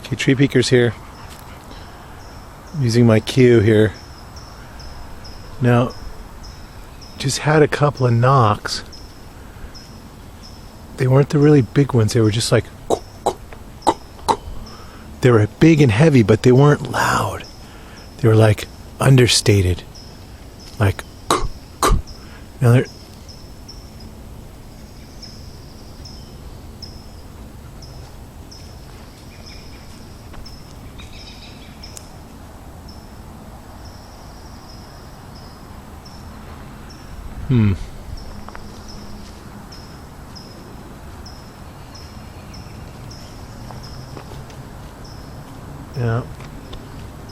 Okay, Tree Peekers here. Using my cue here. Now, just had a couple of knocks. They weren't the really big ones. They were just like, they were big and heavy, but they weren't loud. They were like understated. Like, now they're, yeah,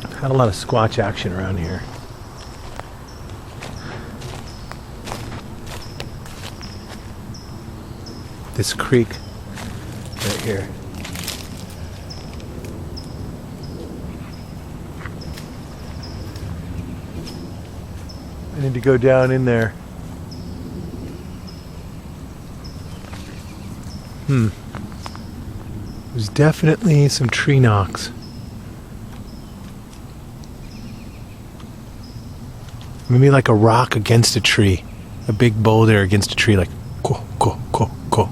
I've had a lot of squatch action around here. This creek right here. I need to go down in there. There's definitely some tree knocks. Maybe like a rock against a tree. A big boulder against a tree, like ko, ko, ko, ko.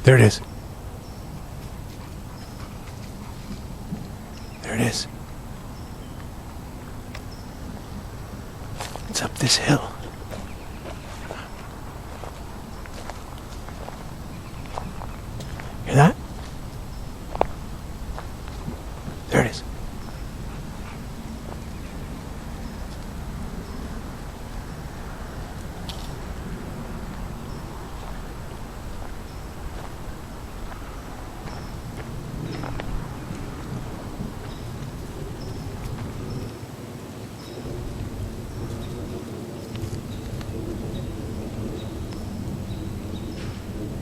There it is. There it is. It's up this hill. Hear that? There it is.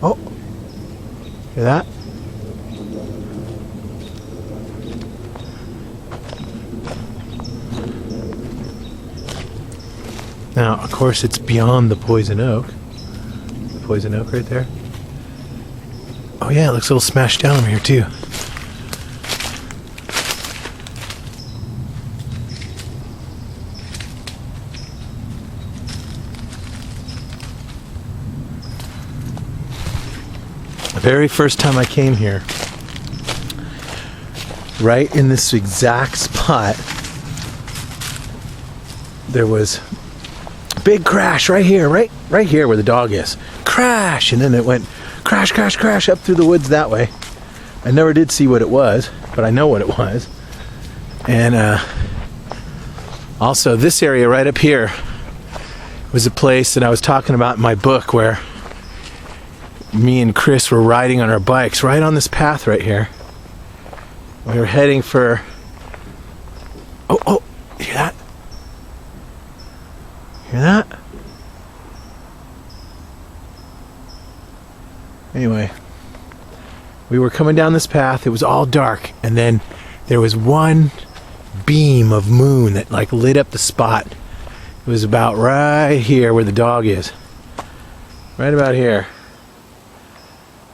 Oh, hear that? Now, of course, it's beyond the poison oak. The poison oak right there. Oh yeah, it looks a little smashed down over here too. The very first time I came here, right in this exact spot, there was a big crash right here, right here where the dog is. Crash! And then it went crash, crash, crash up through the woods that way. I never did see what it was, but I know what it was. And also this area right up here was a place that I was talking about in my book where me and Chris were riding on our bikes right on this path right here. We were heading for... Oh, you hear that? Hear that? Anyway, we were coming down this path. It was all dark, and then there was one beam of moon that like lit up the spot. It was about right here where the dog is. Right about here.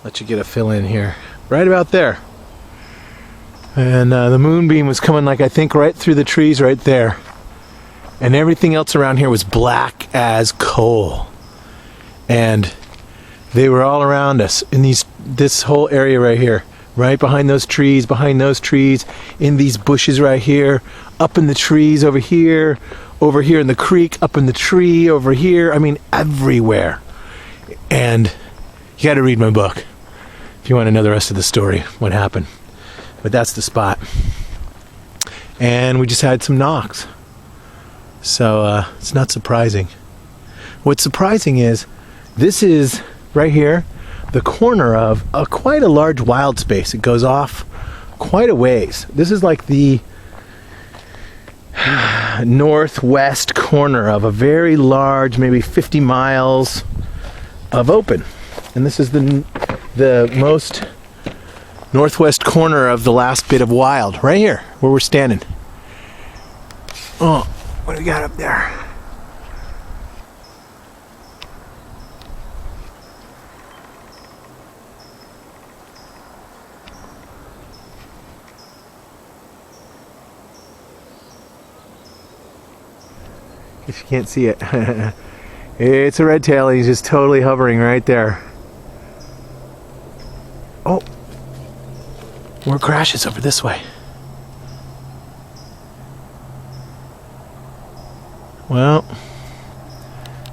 Let you get a fill in here. Right about there. And the moonbeam was coming like I think right through the trees right there. And everything else around here was black as coal. And they were all around us in this whole area right here. Right behind those trees, in these bushes right here, up in the trees over here in the creek, up in the tree over here. I mean, everywhere. And you got to read my book if you want to know the rest of the story, what happened. But that's the spot. And we just had some knocks. So it's not surprising. What's surprising is this is right here the corner of quite a large wild space. It goes off quite a ways. This is like the northwest corner of a very large, maybe 50 miles of open. And this is the most northwest corner of the last bit of wild, right here where we're standing. Oh, what do we got up there? If you can't see it. It's a red tail. He's just totally hovering right there. Oh, more crashes over this way. Well,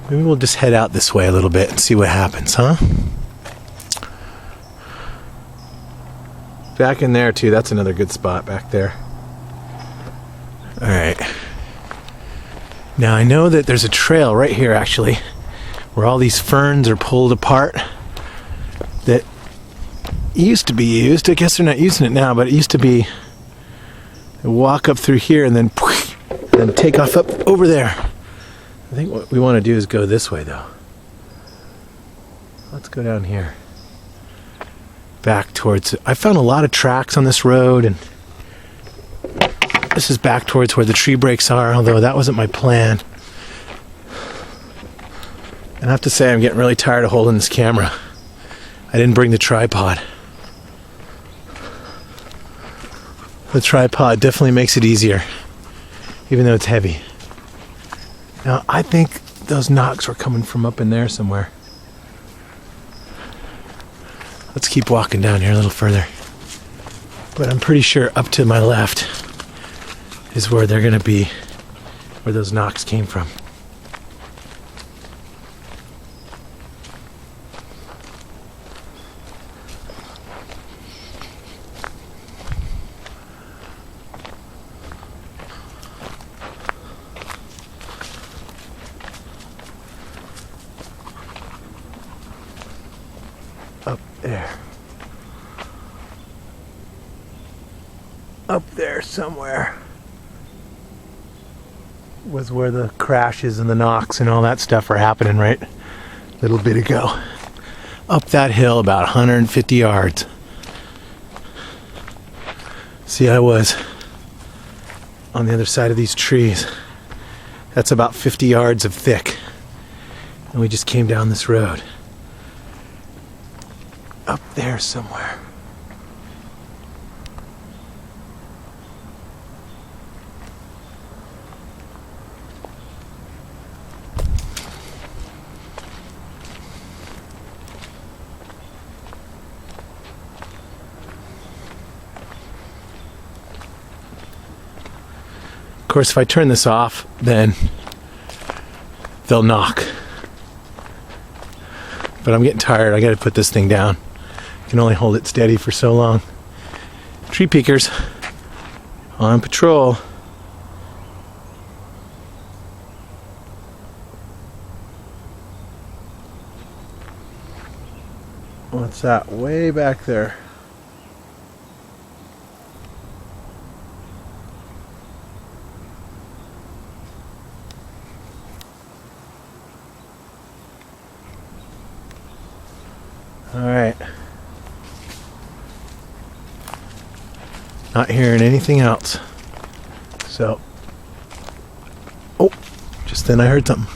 maybe we'll just head out this way a little bit and see what happens, huh? Back in there too, that's another good spot back there. All right. Now I know that there's a trail right here actually, where all these ferns are pulled apart that used to be used. I guess they're not using it now, but it used to be walk up through here and then take off up over there. I think what we want to do is go this way though. Let's go down here. Back towards, I found a lot of tracks on this road, and this is back towards where the tree breaks are, although that wasn't my plan. And I have to say I'm getting really tired of holding this camera. I didn't bring the tripod. The tripod definitely makes it easier, even though it's heavy. Now, I think those knocks were coming from up in there somewhere. Let's keep walking down here a little further. But I'm pretty sure up to my left is where they're gonna be, where those knocks came from. Up there. Up there somewhere was where the crashes and the knocks and all that stuff are happening right a little bit ago. Up that hill about 150 yards. See, I was on the other side of these trees. That's about 50 yards of thick. And we just came down this road. Up there somewhere. Of course, if I turn this off, then they'll knock. But I'm getting tired. I gotta put this thing down. I can only hold it steady for so long. Tree peekers on patrol. What's that? Way back there. All right. Not hearing anything else. So, oh, just then I heard something.